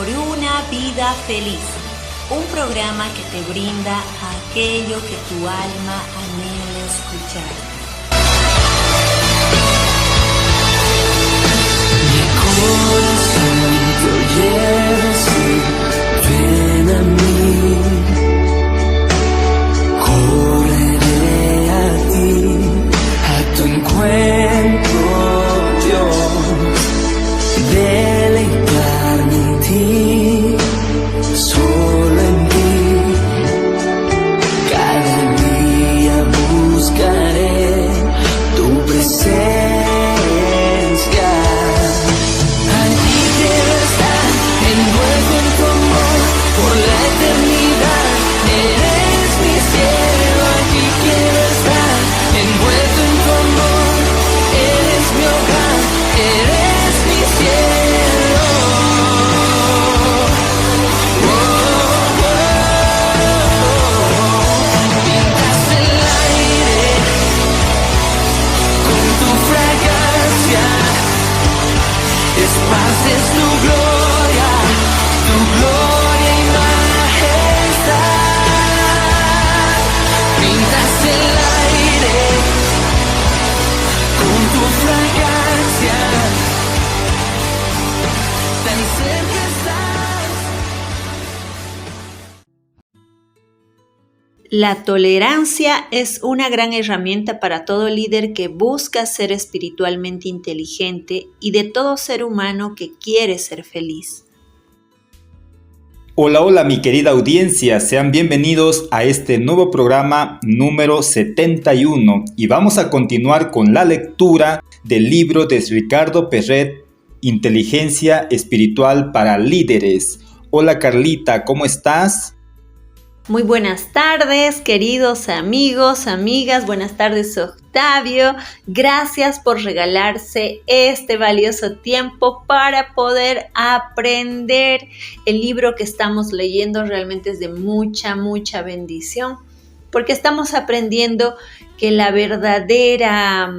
por una vida feliz, un programa que te brinda aquello que tu alma anhela escuchar. Mi corazón te oye decir, ven a mí, correré a ti, a tu encuentro yo, deleitarme en ti, solo en ti, cada día buscaré tu presencia. Por la eternidad, eres mi cielo, aquí quiero estar, envuelto en tu amor, eres mi hogar, eres mi cielo. Pintas el aire con tu fragancia, esparces tu gloria, tu gloria. La tolerancia es una gran herramienta para todo líder que busca ser espiritualmente inteligente y de todo ser humano que quiere ser feliz. Hola mi querida audiencia, sean bienvenidos a este nuevo programa número 71 y vamos a continuar con la lectura del libro de Ricardo Perret, Inteligencia Espiritual para Líderes. Hola Carlita, ¿cómo estás? Muy buenas tardes, queridos amigos, amigas. Buenas tardes, Octavio. Gracias por regalarse este valioso tiempo para poder aprender. El libro que estamos leyendo realmente es de mucha bendición, porque estamos aprendiendo que la verdadera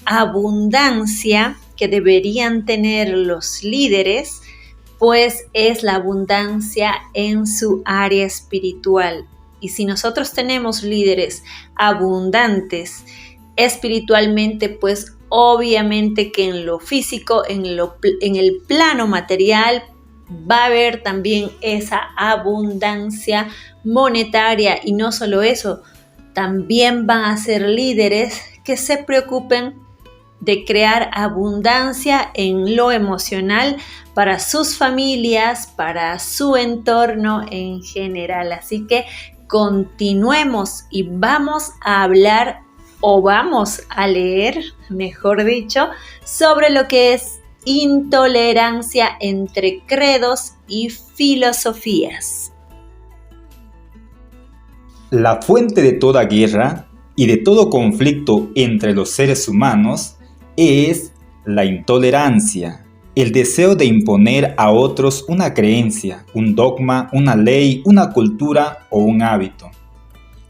abundancia que deberían tener los líderes pues es la abundancia en su área espiritual. Y si nosotros tenemos líderes abundantes espiritualmente, pues obviamente que en lo físico, en el plano material, va a haber también esa abundancia monetaria. Y no solo eso, también van a ser líderes que se preocupen de crear abundancia en lo emocional para sus familias, para su entorno en general. Así que continuemos y vamos a hablar o vamos a leer, mejor dicho, sobre lo que es intolerancia entre credos y filosofías. La fuente de toda guerra y de todo conflicto entre los seres humanos es la intolerancia, el deseo de imponer a otros una creencia, un dogma, una ley, una cultura o un hábito.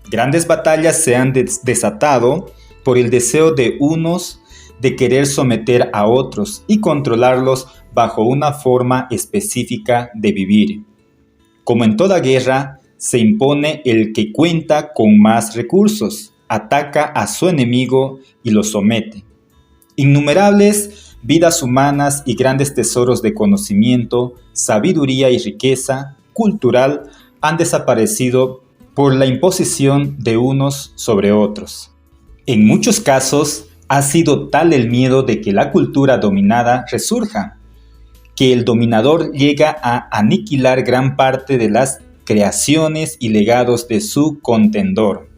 Grandes batallas se han desatado por el deseo de unos de querer someter a otros y controlarlos bajo una forma específica de vivir. Como en toda guerra, se impone el que cuenta con más recursos, ataca a su enemigo y lo somete. Innumerables vidas humanas y grandes tesoros de conocimiento, sabiduría y riqueza cultural han desaparecido por la imposición de unos sobre otros. En muchos casos, ha sido tal el miedo de que la cultura dominada resurja, que el dominador llega a aniquilar gran parte de las creaciones y legados de su contendor.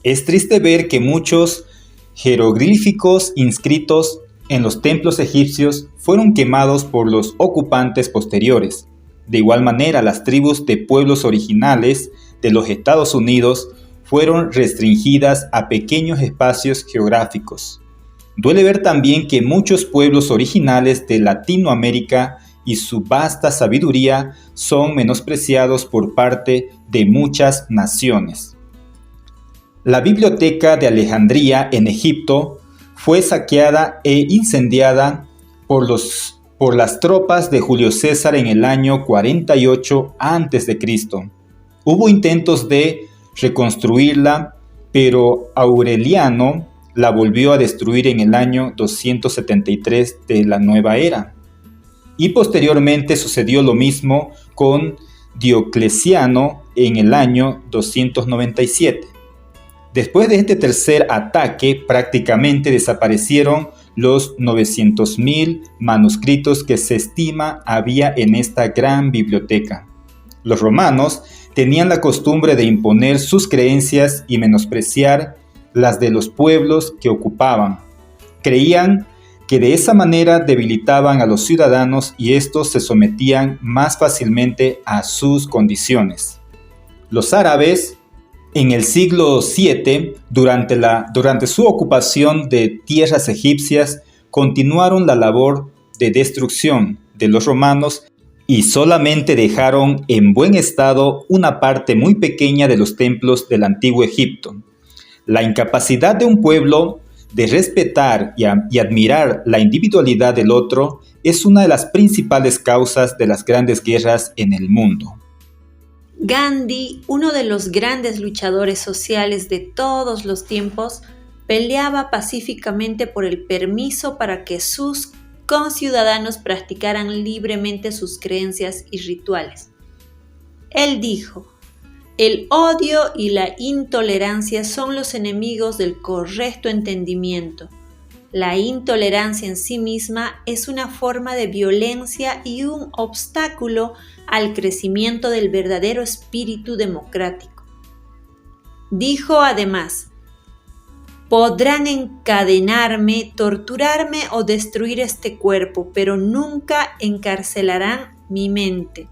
Es triste ver que muchos jeroglíficos inscritos en los templos egipcios fueron quemados por los ocupantes posteriores. De igual manera, las tribus de pueblos originales de los Estados Unidos fueron restringidas a pequeños espacios geográficos. Duele ver también que muchos pueblos originales de Latinoamérica y su vasta sabiduría son menospreciados por parte de muchas naciones. La biblioteca de Alejandría en Egipto fue saqueada e incendiada por los por las tropas de Julio César en el año 48 a.C. Hubo intentos de reconstruirla, pero Aureliano la volvió a destruir en el año 273 de la nueva era. Y posteriormente sucedió lo mismo con Diocleciano en el año 297. Después de este tercer ataque, prácticamente desaparecieron los 900.000 manuscritos que se estima había en esta gran biblioteca. Los romanos tenían la costumbre de imponer sus creencias y menospreciar las de los pueblos que ocupaban. Creían que de esa manera debilitaban a los ciudadanos y estos se sometían más fácilmente a sus condiciones. Los árabes, en el siglo VII, durante su ocupación de tierras egipcias, continuaron la labor de destrucción de los romanos y solamente dejaron en buen estado una parte muy pequeña de los templos del antiguo Egipto. La incapacidad de un pueblo de respetar y admirar la individualidad del otro es una de las principales causas de las grandes guerras en el mundo. Gandhi, uno de los grandes luchadores sociales de todos los tiempos, peleaba pacíficamente por el permiso para que sus conciudadanos practicaran libremente sus creencias y rituales. Él dijo: "El odio y la intolerancia son los enemigos del correcto entendimiento. La intolerancia en sí misma es una forma de violencia y un obstáculo al crecimiento del verdadero espíritu democrático". Dijo además: "Podrán encadenarme, torturarme o destruir este cuerpo, pero nunca encarcelarán mi mente".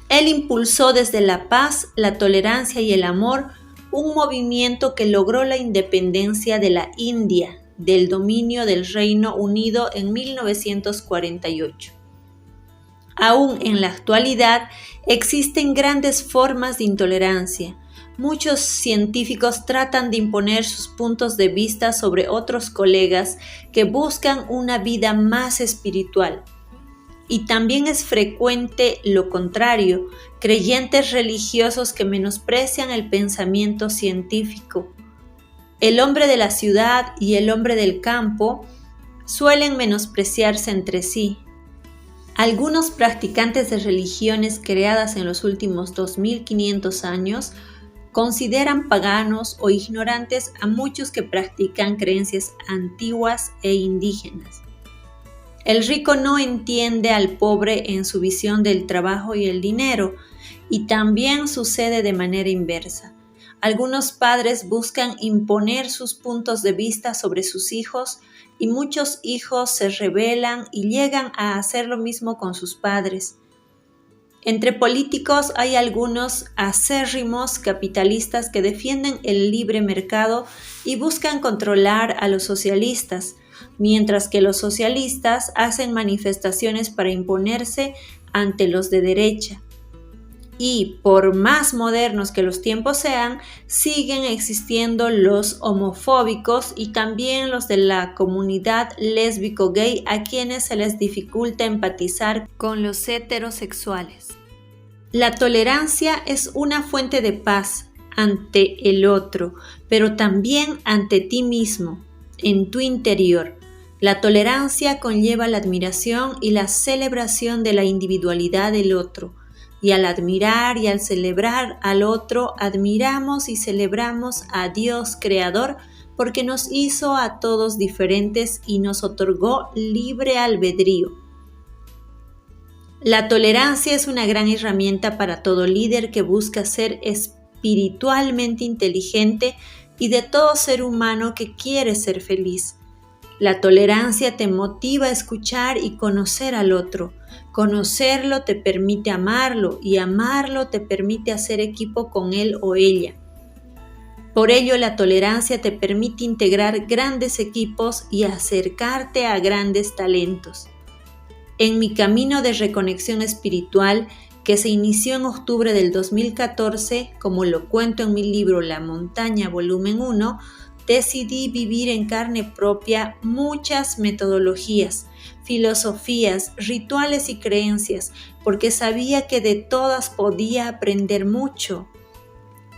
Él impulsó desde la paz, la tolerancia y el amor un movimiento que logró la independencia de la India del dominio del Reino Unido en 1948. Aún en la actualidad existen grandes formas de intolerancia. Muchos científicos tratan de imponer sus puntos de vista sobre otros colegas que buscan una vida más espiritual. Y también es frecuente lo contrario, creyentes religiosos que menosprecian el pensamiento científico. El hombre de la ciudad y el hombre del campo suelen menospreciarse entre sí. Algunos practicantes de religiones creadas en los últimos 2500 años consideran paganos o ignorantes a muchos que practican creencias antiguas e indígenas. El rico no entiende al pobre en su visión del trabajo y el dinero, y también sucede de manera inversa. Algunos padres buscan imponer sus puntos de vista sobre sus hijos y muchos hijos se rebelan y llegan a hacer lo mismo con sus padres. Entre políticos hay algunos acérrimos capitalistas que defienden el libre mercado y buscan controlar a los socialistas, mientras que los socialistas hacen manifestaciones para imponerse ante los de derecha. Y por más modernos que los tiempos sean, siguen existiendo los homofóbicos y también los de la comunidad lésbico-gay a quienes se les dificulta empatizar con los heterosexuales. La tolerancia es una fuente de paz ante el otro, pero también ante ti mismo, en tu interior. La tolerancia conlleva la admiración y la celebración de la individualidad del otro. Y al admirar y al celebrar al otro, admiramos y celebramos a Dios Creador, porque nos hizo a todos diferentes y nos otorgó libre albedrío. La tolerancia es una gran herramienta para todo líder que busca ser espiritualmente inteligente y de todo ser humano que quiere ser feliz. La tolerancia te motiva a escuchar y conocer al otro. Conocerlo te permite amarlo y amarlo te permite hacer equipo con él o ella. Por ello, la tolerancia te permite integrar grandes equipos y acercarte a grandes talentos. En mi camino de reconexión espiritual, que se inició en octubre del 2014, como lo cuento en mi libro La Montaña, volumen 1, decidí vivir en carne propia muchas metodologías, filosofías, rituales y creencias, porque sabía que de todas podía aprender mucho.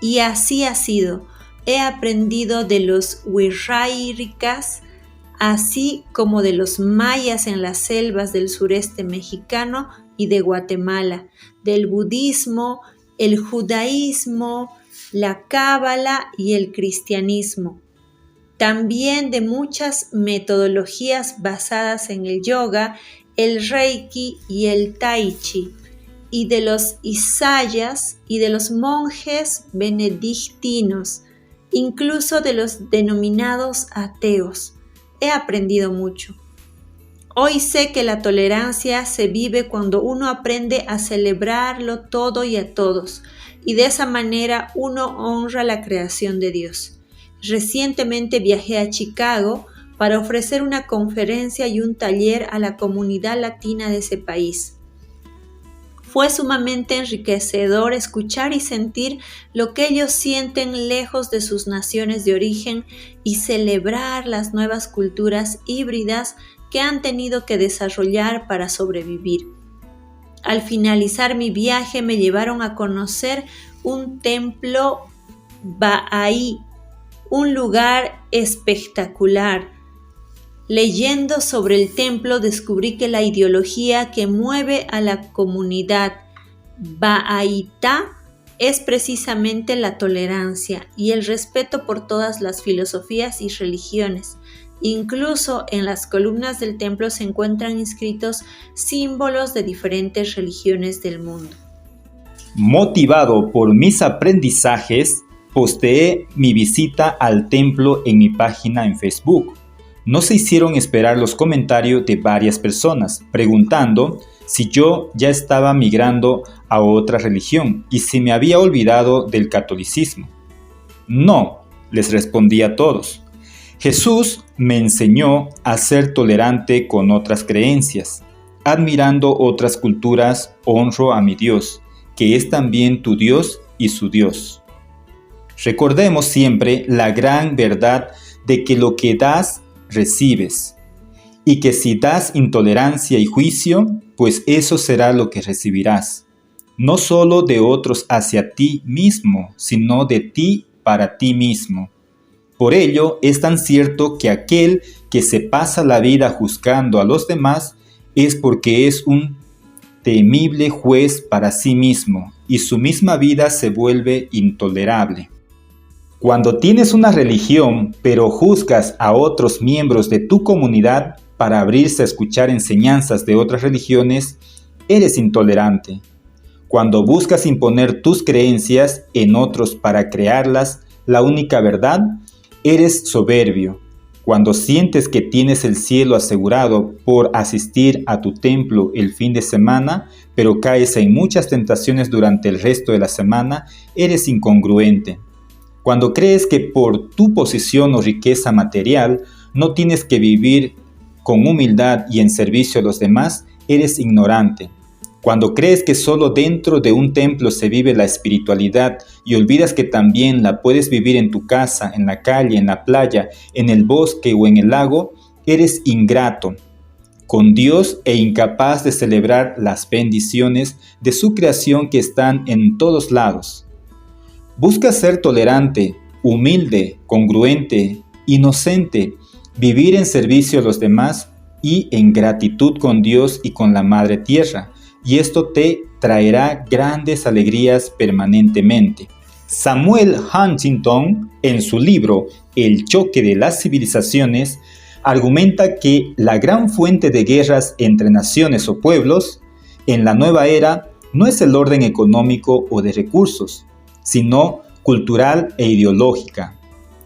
Y así ha sido. He aprendido de los wixárikas, así como de los mayas en las selvas del sureste mexicano y de Guatemala, del budismo, el judaísmo, la cábala y el cristianismo. También de muchas metodologías basadas en el yoga, el reiki y el tai chi, y de los isayas y de los monjes benedictinos, incluso de los denominados ateos. He aprendido mucho. Hoy sé que la tolerancia se vive cuando uno aprende a celebrarlo todo y a todos, y de esa manera uno honra la creación de Dios. Recientemente viajé a Chicago para ofrecer una conferencia y un taller a la comunidad latina de ese país. Fue sumamente enriquecedor escuchar y sentir lo que ellos sienten lejos de sus naciones de origen y celebrar las nuevas culturas híbridas que han tenido que desarrollar para sobrevivir. Al finalizar mi viaje me llevaron a conocer un templo Bahá'í, un lugar espectacular. Leyendo sobre el templo descubrí que la ideología que mueve a la comunidad bahá'íta es precisamente la tolerancia y el respeto por todas las filosofías y religiones. Incluso en las columnas del templo se encuentran inscritos símbolos de diferentes religiones del mundo. Motivado por mis aprendizajes, posteé mi visita al templo en mi página en Facebook. No se hicieron esperar los comentarios de varias personas, preguntando si yo ya estaba migrando a otra religión y si me había olvidado del catolicismo. No, les respondí a todos. Jesús me enseñó a ser tolerante con otras creencias. Admirando otras culturas, honro a mi Dios, que es también tu Dios y su Dios. Recordemos siempre la gran verdad de que lo que das, recibes, y que si das intolerancia y juicio, pues eso será lo que recibirás, no solo de otros hacia ti mismo, sino de ti para ti mismo. Por ello es tan cierto que aquel que se pasa la vida juzgando a los demás es porque es un temible juez para sí mismo, y su misma vida se vuelve intolerable. Cuando tienes una religión, pero juzgas a otros miembros de tu comunidad para abrirse a escuchar enseñanzas de otras religiones, eres intolerante. Cuando buscas imponer tus creencias en otros para crearlas la única verdad, eres soberbio. Cuando sientes que tienes el cielo asegurado por asistir a tu templo el fin de semana, pero caes en muchas tentaciones durante el resto de la semana, eres incongruente. Cuando crees que por tu posición o riqueza material no tienes que vivir con humildad y en servicio a los demás, eres ignorante. Cuando crees que solo dentro de un templo se vive la espiritualidad y olvidas que también la puedes vivir en tu casa, en la calle, en la playa, en el bosque o en el lago, eres ingrato con Dios e incapaz de celebrar las bendiciones de su creación que están en todos lados. Busca ser tolerante, humilde, congruente, inocente, vivir en servicio a los demás y en gratitud con Dios y con la Madre Tierra, y esto te traerá grandes alegrías permanentemente. Samuel Huntington, en su libro El choque de las civilizaciones, argumenta que la gran fuente de guerras entre naciones o pueblos en la nueva era no es el orden económico o de recursos, sino cultural e ideológica.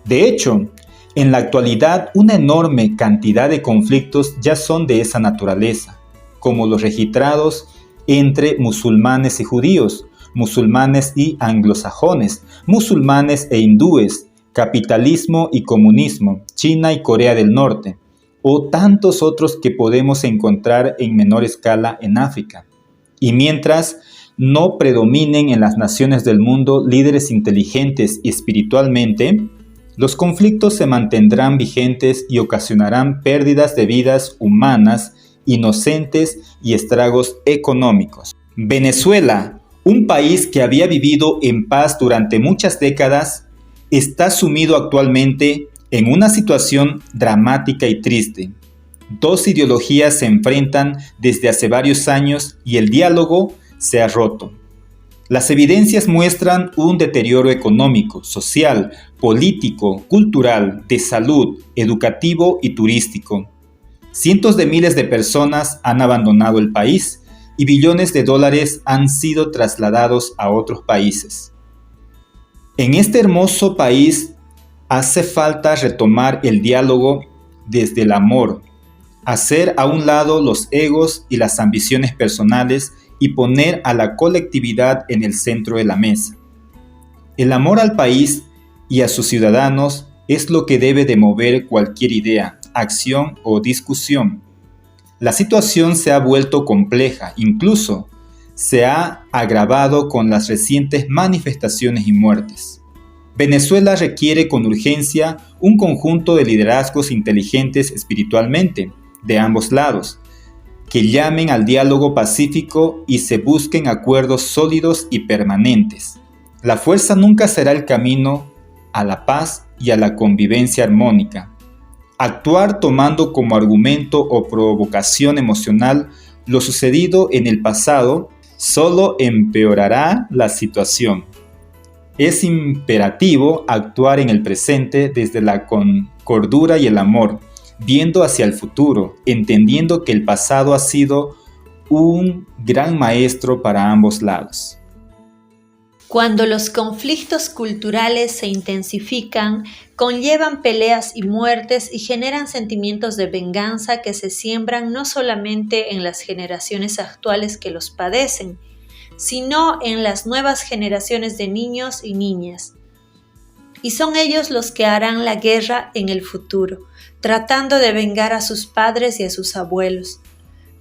De hecho, en la actualidad una enorme cantidad de conflictos ya son de esa naturaleza, como los registrados entre musulmanes y judíos, musulmanes y anglosajones, musulmanes e hindúes, capitalismo y comunismo, China y Corea del Norte, o tantos otros que podemos encontrar en menor escala en África. Y mientras no predominen en las naciones del mundo líderes inteligentes y espiritualmente, Los conflictos se mantendrán vigentes y ocasionarán pérdidas de vidas humanas inocentes y estragos económicos. Venezuela, un país que había vivido en paz durante muchas décadas, está sumido actualmente en una situación dramática y triste. Dos ideologías se enfrentan desde hace varios años y el diálogo se ha roto. Las evidencias muestran un deterioro económico, social, político, cultural, de salud, educativo y turístico. Cientos de miles de personas han abandonado el país y billones de dólares han sido trasladados a otros países. En este hermoso país hace falta retomar el diálogo desde el amor, hacer a un lado los egos y las ambiciones personales y poner a la colectividad en el centro de la mesa. El amor al país y a sus ciudadanos es lo que debe de mover cualquier idea, acción o discusión. La situación se ha vuelto compleja, incluso se ha agravado con las recientes manifestaciones y muertes. Venezuela requiere con urgencia un conjunto de liderazgos inteligentes espiritualmente, de ambos lados, que llamen al diálogo pacífico y se busquen acuerdos sólidos y permanentes. La fuerza nunca será el camino a la paz y a la convivencia armónica. Actuar tomando como argumento o provocación emocional lo sucedido en el pasado solo empeorará la situación. Es imperativo actuar en el presente desde la cordura y el amor, viendo hacia el futuro, entendiendo que el pasado ha sido un gran maestro para ambos lados. Cuando los conflictos culturales se intensifican, conllevan peleas y muertes y generan sentimientos de venganza que se siembran no solamente en las generaciones actuales que los padecen, sino en las nuevas generaciones de niños y niñas. Y son ellos los que harán la guerra en el futuro, tratando de vengar a sus padres y a sus abuelos.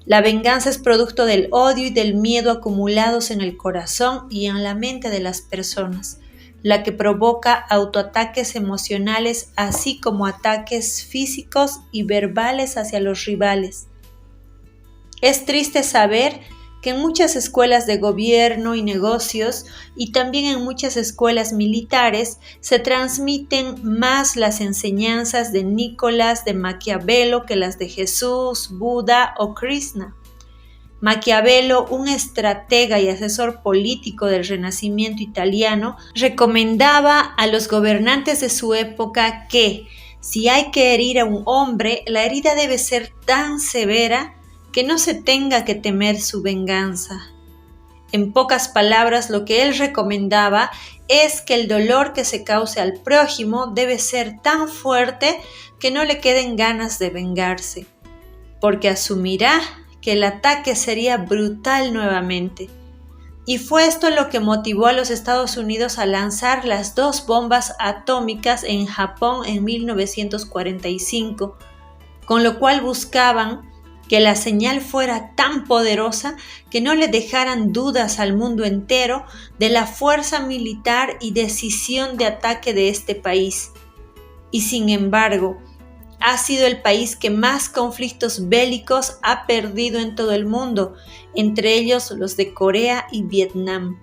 La venganza es producto del odio y del miedo acumulados en el corazón y en la mente de las personas, la que provoca autoataques emocionales así como ataques físicos y verbales hacia los rivales. Es triste saber que en muchas escuelas de gobierno y negocios y también en muchas escuelas militares se transmiten más las enseñanzas de Nicolás de Maquiavelo que las de Jesús, Buda o Krishna. Maquiavelo, un estratega y asesor político del Renacimiento italiano, recomendaba a los gobernantes de su época que, si hay que herir a un hombre, la herida debe ser tan severa que no se tenga que temer su venganza. En pocas palabras, lo que él recomendaba es que el dolor que se cause al prójimo debe ser tan fuerte que no le queden ganas de vengarse, porque asumirá que el ataque sería brutal nuevamente. Y fue esto lo que motivó a los Estados Unidos a lanzar las 2 bombas atómicas en Japón en 1945, con lo cual buscaban que la señal fuera tan poderosa que no le dejaran dudas al mundo entero de la fuerza militar y decisión de ataque de este país. Y sin embargo, ha sido el país que más conflictos bélicos ha perdido en todo el mundo, entre ellos los de Corea y Vietnam.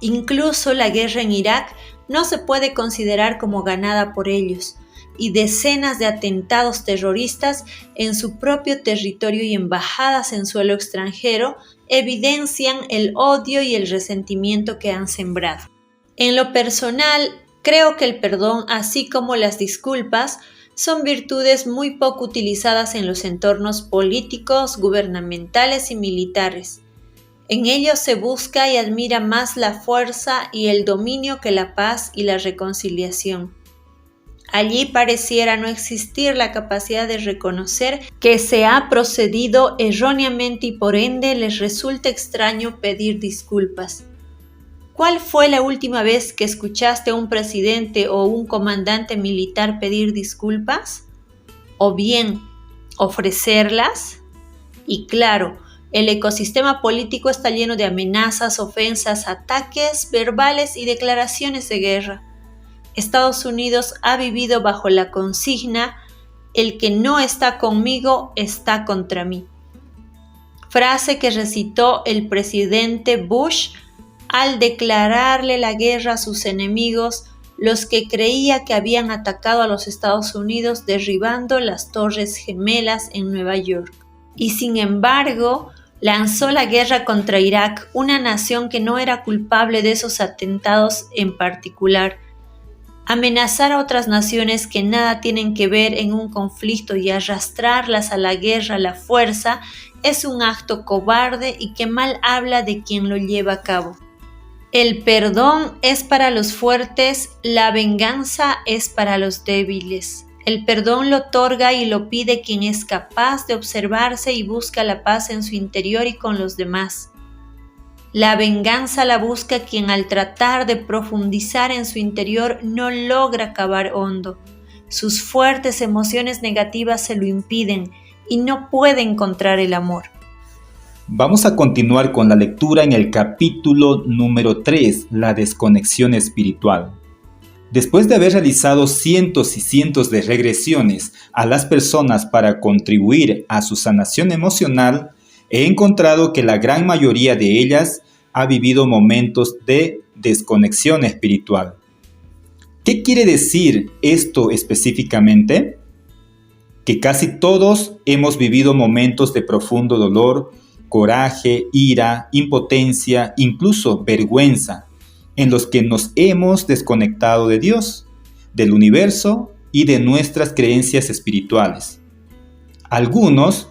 Incluso la guerra en Irak no se puede considerar como ganada por ellos, y decenas de atentados terroristas en su propio territorio y embajadas en suelo extranjero evidencian el odio y el resentimiento que han sembrado. En lo personal, creo que el perdón, así como las disculpas, son virtudes muy poco utilizadas en los entornos políticos, gubernamentales y militares. En ellos se busca y admira más la fuerza y el dominio que la paz y la reconciliación. Allí pareciera no existir la capacidad de reconocer que se ha procedido erróneamente y por ende les resulta extraño pedir disculpas. ¿Cuál fue la última vez que escuchaste a un presidente o un comandante militar pedir disculpas? ¿O bien ofrecerlas? Y claro, el ecosistema político está lleno de amenazas, ofensas, ataques verbales y declaraciones de guerra. Estados Unidos ha vivido bajo la consigna "el que no está conmigo está contra mí", frase que recitó el presidente Bush al declararle la guerra a sus enemigos, los que creía que habían atacado a los Estados Unidos derribando las Torres Gemelas en Nueva York. Y sin embargo, lanzó la guerra contra Irak, una nación que no era culpable de esos atentados en particular. Amenazar a otras naciones que nada tienen que ver en un conflicto y arrastrarlas a la guerra a la fuerza es un acto cobarde y que mal habla de quien lo lleva a cabo. El perdón es para los fuertes, la venganza es para los débiles. El perdón lo otorga y lo pide quien es capaz de observarse y busca la paz en su interior y con los demás. La venganza la busca quien al tratar de profundizar en su interior no logra cavar hondo. Sus fuertes emociones negativas se lo impiden y no puede encontrar el amor. Vamos a continuar con la lectura en el capítulo número 3, la desconexión espiritual. Después de haber realizado cientos y cientos de regresiones a las personas para contribuir a su sanación emocional, he encontrado que la gran mayoría de ellas ha vivido momentos de desconexión espiritual. ¿Qué quiere decir esto específicamente? Que casi todos hemos vivido momentos de profundo dolor, coraje, ira, impotencia, incluso vergüenza, en los que nos hemos desconectado de Dios, del universo y de nuestras creencias espirituales. Algunos,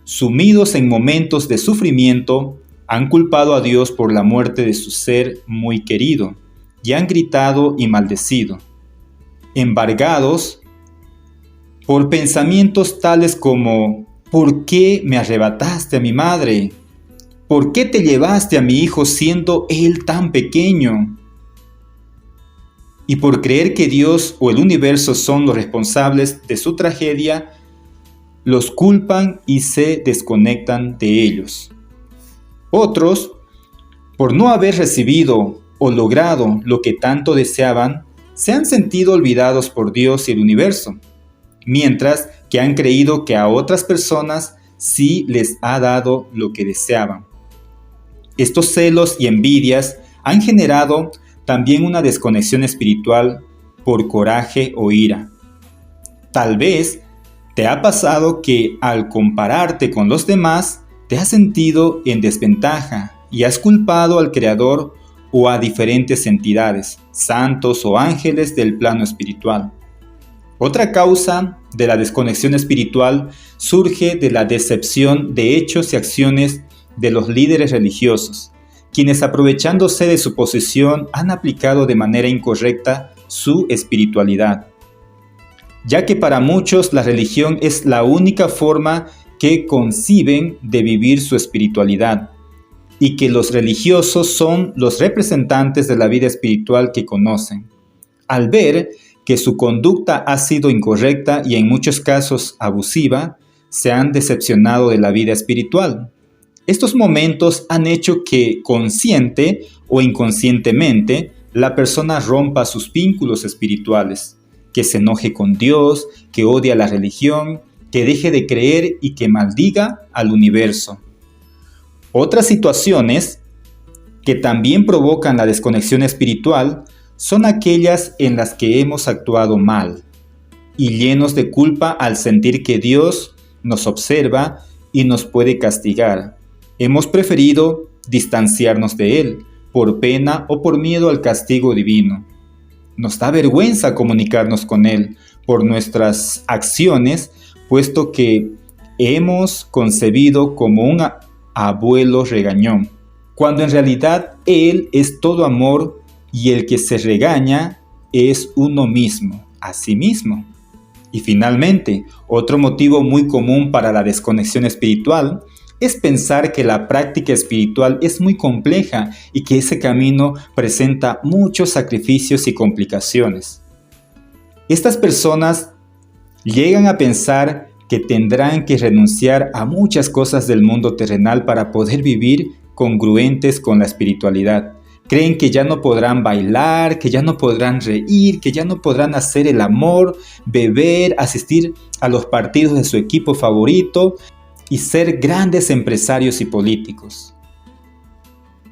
sumidos en momentos de sufrimiento, han culpado a Dios por la muerte de su ser muy querido y han gritado y maldecido, embargados por pensamientos tales como: ¿por qué me arrebataste a mi madre? ¿Por qué te llevaste a mi hijo siendo él tan pequeño? Y por creer que Dios o el universo son los responsables de su tragedia, los culpan y se desconectan de ellos. Otros, por no haber recibido o logrado lo que tanto deseaban, se han sentido olvidados por Dios y el universo, mientras que han creído que a otras personas sí les ha dado lo que deseaban. Estos celos y envidias han generado también una desconexión espiritual por coraje o ira. Tal vez te ha pasado que al compararte con los demás, te has sentido en desventaja y has culpado al Creador o a diferentes entidades, santos o ángeles del plano espiritual. Otra causa de la desconexión espiritual surge de la decepción de hechos y acciones de los líderes religiosos, quienes aprovechándose de su posición han aplicado de manera incorrecta su espiritualidad, ya que para muchos la religión es la única forma que conciben de vivir su espiritualidad, y que los religiosos son los representantes de la vida espiritual que conocen. Al ver que su conducta ha sido incorrecta y en muchos casos abusiva, se han decepcionado de la vida espiritual. Estos momentos han hecho que, consciente o inconscientemente, la persona rompa sus vínculos espirituales, que se enoje con Dios, que odie a la religión, que deje de creer y que maldiga al universo. Otras situaciones que también provocan la desconexión espiritual son aquellas en las que hemos actuado mal y llenos de culpa al sentir que Dios nos observa y nos puede castigar. Hemos preferido distanciarnos de Él por pena o por miedo al castigo divino. Nos da vergüenza comunicarnos con Él por nuestras acciones, puesto que hemos concebido como un abuelo regañón, cuando en realidad Él es todo amor y el que se regaña es uno mismo, a sí mismo. Y finalmente, otro motivo muy común para la desconexión espiritual es pensar que la práctica espiritual es muy compleja y que ese camino presenta muchos sacrificios y complicaciones. Estas personas llegan a pensar que tendrán que renunciar a muchas cosas del mundo terrenal para poder vivir congruentes con la espiritualidad, Creen que ya no podrán bailar, que ya no podrán reír, que ya no podrán hacer el amor, beber, asistir a los partidos de su equipo favorito y ser grandes empresarios y políticos.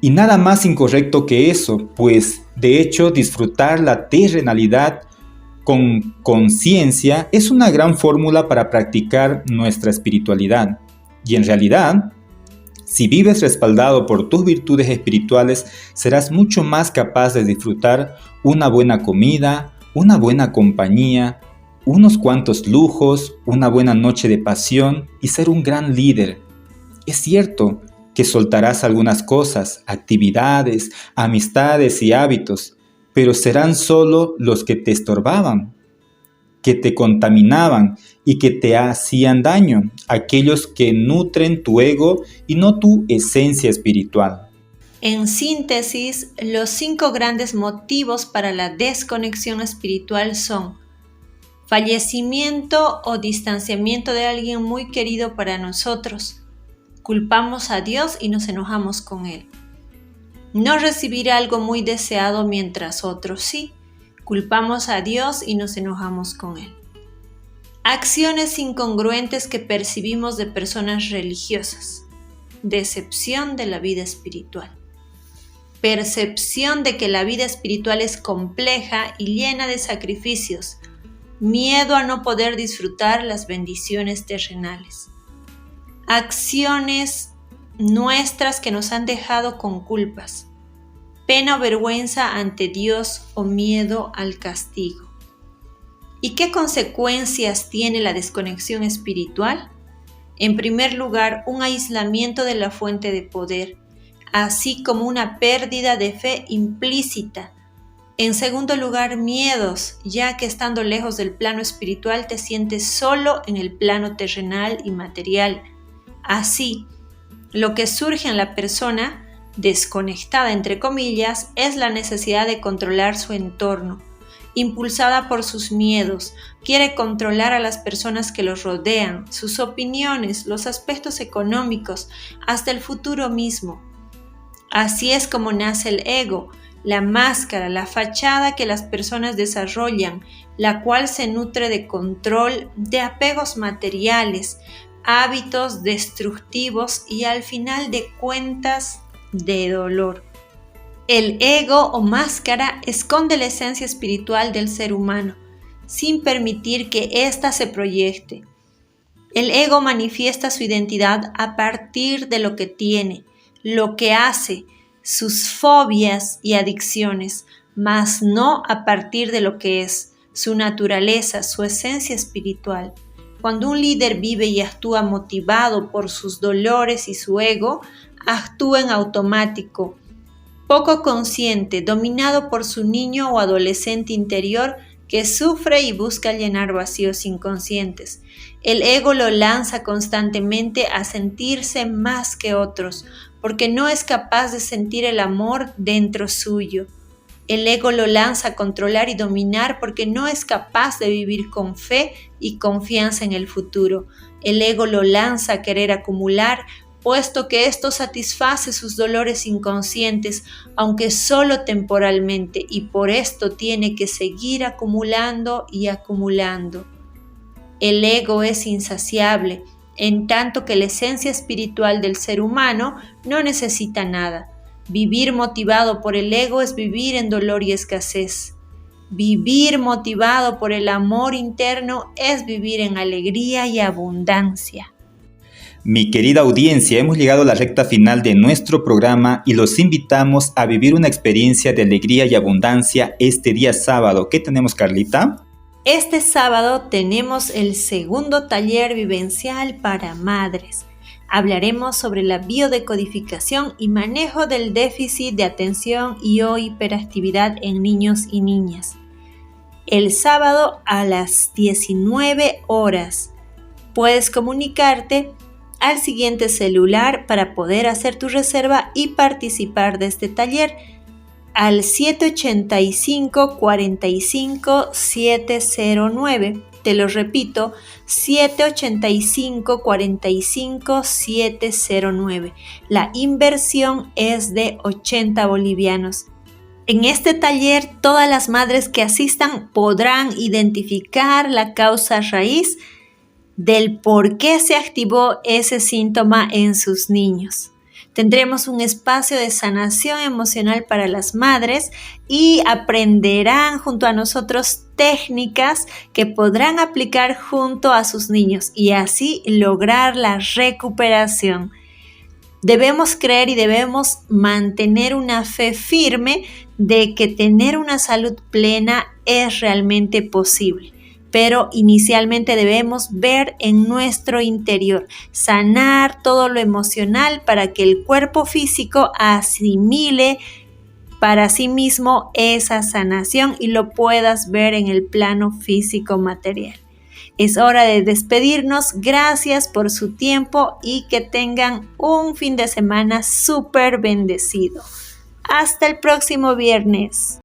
Y nada más incorrecto que eso, pues de hecho disfrutar la terrenalidad con conciencia es una gran fórmula para practicar nuestra espiritualidad. Y en realidad, si vives respaldado por tus virtudes espirituales, serás mucho más capaz de disfrutar una buena comida, una buena compañía, unos cuantos lujos, una buena noche de pasión y ser un gran líder. Es cierto que soltarás algunas cosas, actividades, amistades y hábitos, pero serán solo los que te estorbaban, que te contaminaban y que te hacían daño, aquellos que nutren tu ego y no tu esencia espiritual. En síntesis, los 5 grandes motivos para la desconexión espiritual son: fallecimiento o distanciamiento de alguien muy querido para nosotros. Culpamos a Dios y nos enojamos con Él. No recibir algo muy deseado mientras otros sí. Culpamos a Dios y nos enojamos con Él. Acciones incongruentes que percibimos de personas religiosas. Decepción de la vida espiritual. Percepción de que la vida espiritual es compleja y llena de sacrificios. Miedo a no poder disfrutar las bendiciones terrenales. Acciones nuestras que nos han dejado con culpas. Pena o vergüenza ante Dios o miedo al castigo. ¿Y qué consecuencias tiene la desconexión espiritual? En primer lugar, un aislamiento de la fuente de poder, así como una pérdida de fe implícita. En segundo lugar, miedos, ya que estando lejos del plano espiritual te sientes solo en el plano terrenal y material. Así, lo que surge en la persona desconectada, entre comillas, es la necesidad de controlar su entorno. Impulsada por sus miedos, quiere controlar a las personas que los rodean, sus opiniones, los aspectos económicos, hasta el futuro mismo. Así es como nace el ego, la máscara, la fachada que las personas desarrollan, la cual se nutre de control, de apegos materiales, hábitos destructivos y al final de cuentas de dolor. El ego o máscara esconde la esencia espiritual del ser humano, sin permitir que ésta se proyecte. El ego manifiesta su identidad a partir de lo que tiene, lo que hace, sus fobias y adicciones, mas no a partir de lo que es, su naturaleza, su esencia espiritual. Cuando un líder vive y actúa motivado por sus dolores y su ego, actúa en automático, poco consciente, dominado por su niño o adolescente interior que sufre y busca llenar vacíos inconscientes. El ego lo lanza constantemente a sentirse más que otros, porque no es capaz de sentir el amor dentro suyo. El ego lo lanza a controlar y dominar porque no es capaz de vivir con fe y confianza en el futuro. El ego lo lanza a querer acumular, puesto que esto satisface sus dolores inconscientes, aunque solo temporalmente, y por esto tiene que seguir acumulando y acumulando. El ego es insaciable, en tanto que la esencia espiritual del ser humano no necesita nada. Vivir motivado por el ego es vivir en dolor y escasez. Vivir motivado por el amor interno es vivir en alegría y abundancia. Mi querida audiencia, hemos llegado a la recta final de nuestro programa y los invitamos a vivir una experiencia de alegría y abundancia este día sábado. ¿Qué tenemos, Carlita? Este sábado tenemos el segundo taller vivencial para madres. Hablaremos sobre la biodecodificación y manejo del déficit de atención y o hiperactividad en niños y niñas. El sábado a las 19 horas. Puedes comunicarte al siguiente celular para poder hacer tu reserva y participar de este taller al 785 45 709 te lo repito, 785-45-709. La inversión es de 80 bolivianos. En este taller, todas las madres que asistan podrán identificar la causa raíz del por qué se activó ese síntoma en sus niños. Tendremos un espacio de sanación emocional para las madres y aprenderán junto a nosotros técnicas que podrán aplicar junto a sus niños y así lograr la recuperación. Debemos creer y debemos mantener una fe firme de que tener una salud plena es realmente posible. Pero inicialmente debemos ver en nuestro interior, sanar todo lo emocional para que el cuerpo físico asimile para sí mismo esa sanación y lo puedas ver en el plano físico material. Es hora de despedirnos. Gracias por su tiempo y que tengan un fin de semana súper bendecido. Hasta el próximo viernes.